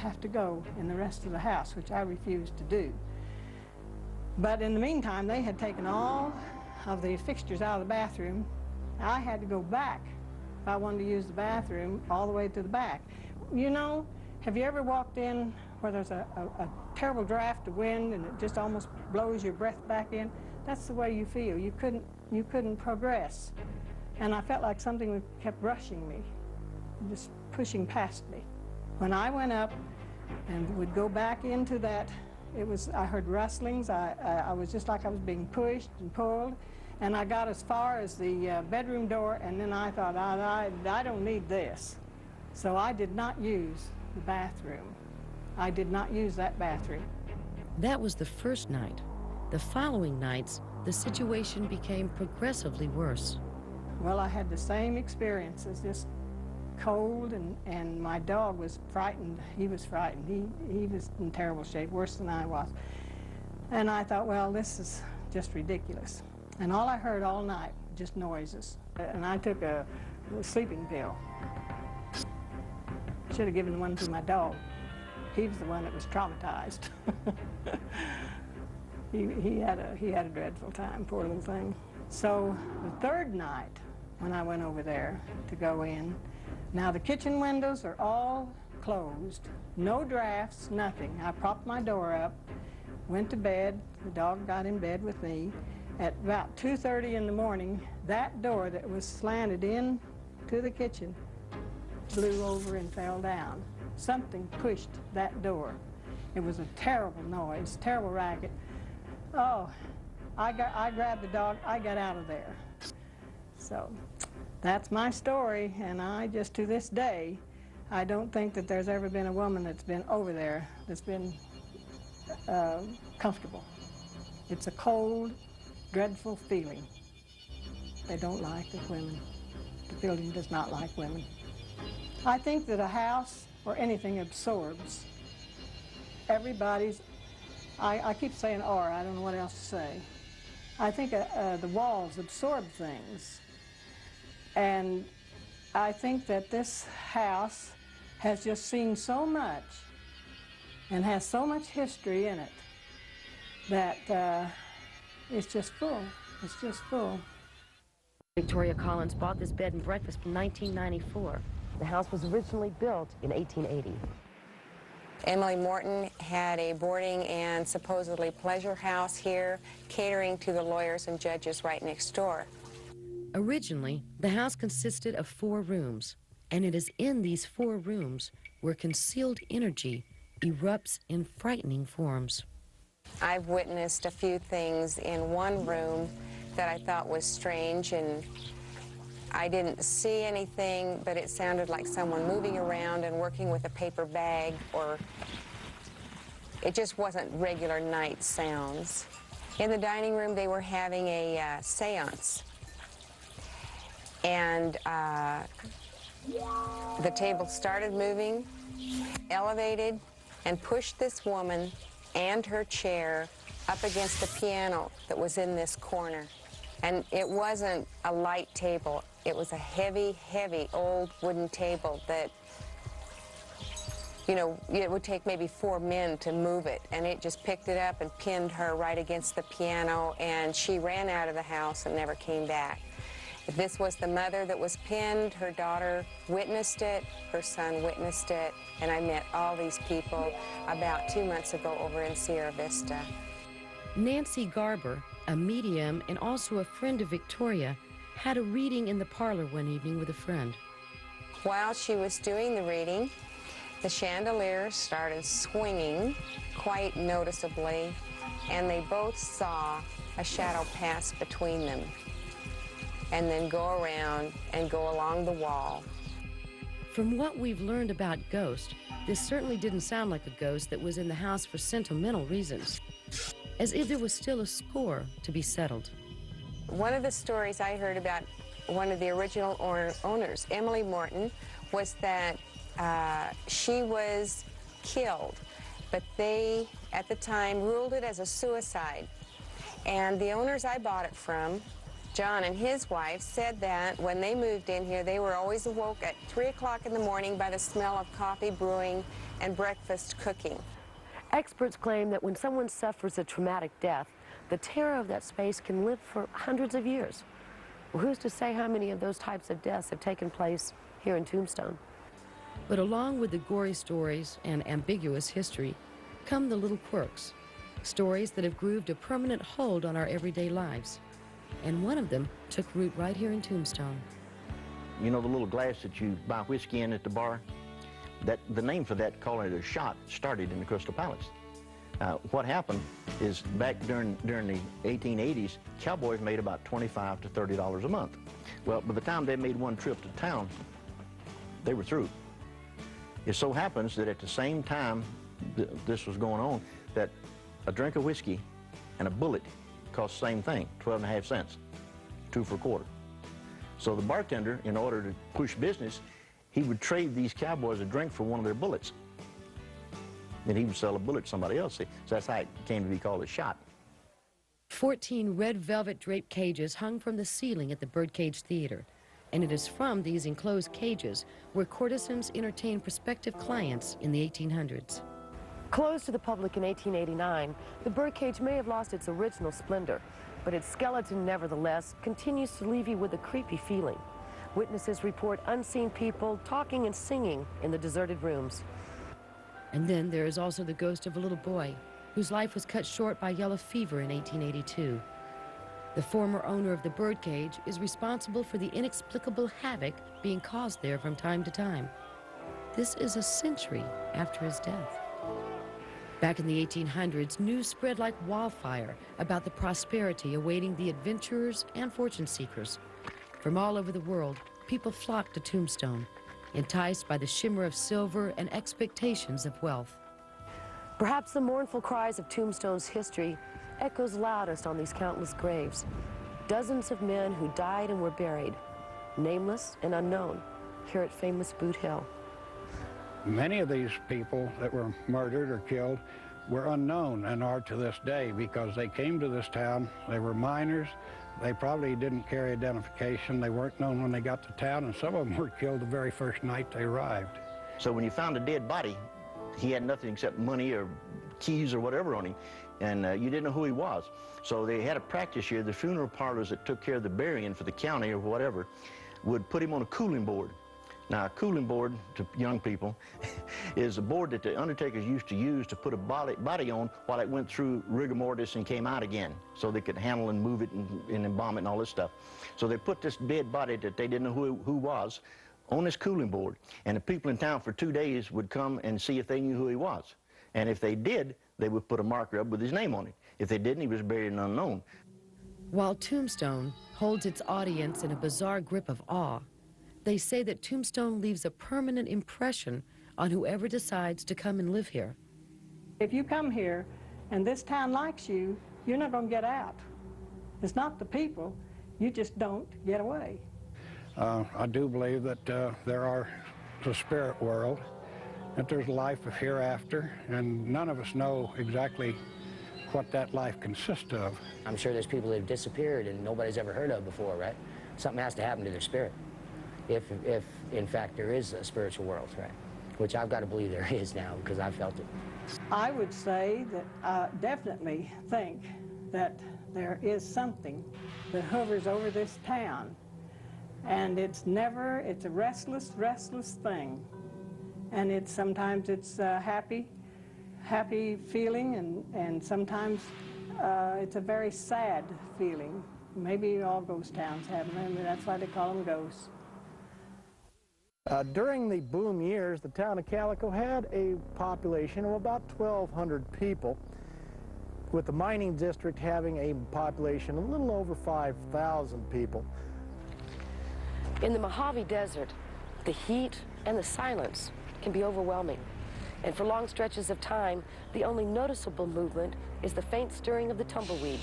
have to go in the rest of the house, which I refused to do. But in the meantime, they had taken all of the fixtures out of the bathroom. I had to go back if I wanted to use the bathroom all the way to the back. You know, have you ever walked in where there's a terrible draft of wind and it just almost blows your breath back in? That's the way you feel. You couldn't progress. And I felt like something kept rushing me, just pushing past me. When I went up and would go back into that, I heard rustlings. I was just like I was being pushed and pulled. And I got as far as the bedroom door, and then I thought, I don't need this. So I did not use the bathroom. I did not use that bathroom. That was the first night. The following nights, the situation became progressively worse. Well, I had the same experiences, just cold, and my dog was frightened. He was frightened. He was in terrible shape, worse than I was. And I thought, well, this is just ridiculous. And all I heard all night, just noises. And I took a sleeping pill. Should have given one to my dog. He was the one that was traumatized. he had a dreadful time, poor little thing. So the third night, when I went over there to go in, now the kitchen windows are all closed, no drafts, nothing. I propped my door up, went to bed. The dog got in bed with me. At about 2:30 in the morning, that door that was slanted in to the kitchen blew over and fell down. Something pushed that door. It was a terrible noise, terrible racket. Oh, I grabbed the dog, I got out of there. So that's my story, and I just, to this day, I don't think that there's ever been a woman that's been over there that's been comfortable. It's a cold, dreadful feeling. They don't like the women. The building does not like women. I think that a house or anything absorbs everybody's, I keep saying aura, I don't know what else to say. I think the walls absorb things. And I think that this house has just seen so much and has so much history in it that it's just full. It's just full. Victoria Collins bought this bed and breakfast in 1994. The house was originally built in 1880. Emily Morton had a boarding and supposedly pleasure house here, catering to the lawyers and judges right next door. Originally, the house consisted of 4 rooms, and it is in these 4 rooms where concealed energy erupts in frightening forms. I've witnessed a few things in one room that I thought was strange, and I didn't see anything, but it sounded like someone moving around and working with a paper bag, or it just wasn't regular night sounds. In the dining room, they were having a seance, and the table started moving, elevated, and pushed this woman and her chair up against the piano that was in this corner. And it wasn't a light table. It was a heavy, heavy old wooden table that, you know, it would take maybe 4 men to move it. And it just picked it up and pinned her right against the piano, and she ran out of the house and never came back. This was the mother that was pinned. Her daughter witnessed it. Her son witnessed it. And I met all these people about 2 months ago over in Sierra Vista. Nancy Garber, a medium and also a friend of Victoria, had a reading in the parlor one evening with a friend. While she was doing the reading, the chandelier started swinging quite noticeably, and they both saw a shadow pass between them and then go around and go along the wall. From what we've learned about ghosts, this certainly didn't sound like a ghost that was in the house for sentimental reasons, as if there was still a score to be settled. One of the stories I heard about one of the original owners, Emily Morton, was that she was killed, but they, at the time, ruled it as a suicide. And the owners I bought it from John and his wife said that when they moved in here, they were always awoke at 3 o'clock in the morning by the smell of coffee brewing and breakfast cooking. Experts claim that when someone suffers a traumatic death, the terror of that space can live for hundreds of years. Well, who's to say how many of those types of deaths have taken place here in Tombstone? But along with the gory stories and ambiguous history come the little quirks, stories that have grooved a permanent hold on our everyday lives. And one of them took root right here in Tombstone. You know the little glass that you buy whiskey in at the bar? The name for that, calling it a shot, started in the Crystal Palace. What happened is back during the 1880s, cowboys made about $25 to $30 a month. Well, by the time they made one trip to town, they were through. It so happens that at the same time this was going on, that a drink of whiskey and a bullet cost the same thing, 12.5 cents, 2 for a quarter. So the bartender, in order to push business, he would trade these cowboys a drink for one of their bullets. Then he would sell a bullet to somebody else. So that's how it came to be called a shot. 14 red velvet draped cages hung from the ceiling at the Birdcage Theater. And it is from these enclosed cages where courtesans entertained prospective clients in the 1800s. Closed to the public in 1889, the Birdcage may have lost its original splendor, but its skeleton nevertheless continues to leave you with a creepy feeling. Witnesses report unseen people talking and singing in the deserted rooms. And then there is also the ghost of a little boy whose life was cut short by yellow fever in 1882. The former owner of the Birdcage is responsible for the inexplicable havoc being caused there from time to time. This is a century after his death. Back in the 1800s, news spread like wildfire about the prosperity awaiting the adventurers and fortune seekers. From all over the world, people flocked to Tombstone, enticed by the shimmer of silver and expectations of wealth. Perhaps the mournful cries of Tombstone's history echoes loudest on these countless graves. Dozens of men who died and were buried, nameless and unknown, here at famous Boot Hill. Many of these people that were murdered or killed were unknown and are to this day because they came to this town, they were minors, they probably didn't carry identification, they weren't known when they got to town, and some of them were killed the very first night they arrived. So when you found a dead body, he had nothing except money or keys or whatever on him, and you didn't know who he was. So they had a practice here. The funeral parlors that took care of the burying for the county or whatever would put him on a cooling board. Now, a cooling board, to young people, is a board that the undertakers used to use to put a body on while it went through rigor mortis and came out again, so they could handle and move it and embalm it and all this stuff. So they put this dead body that they didn't know who was on this cooling board, and the people in town for 2 days would come and see if they knew who he was. And if they did, they would put a marker up with his name on it. If they didn't, he was buried in unknown. While Tombstone holds its audience in a bizarre grip of awe, they say that Tombstone leaves a permanent impression on whoever decides to come and live here. If you come here and this town likes you, you're not going to get out. It's not the people, you just don't get away. I do believe that there are the spirit world, that there's life of hereafter, and none of us know exactly what that life consists of. I'm sure there's people that have disappeared and nobody's ever heard of before, right? Something has to happen to their spirit. If in fact there is a spiritual world, right? Which I've got to believe there is now because I've felt it. I would say that I definitely think that there is something that hovers over this town, and it's a restless, restless thing. And sometimes it's a happy feeling, and sometimes it's a very sad feeling. Maybe all ghost towns have them, and that's why they call them ghosts. During the boom years, the town of Calico had a population of about 1,200 people, with the mining district having a population a little over 5,000 people. In the Mojave Desert, the heat and the silence can be overwhelming. And for long stretches of time, the only noticeable movement is the faint stirring of the tumbleweed.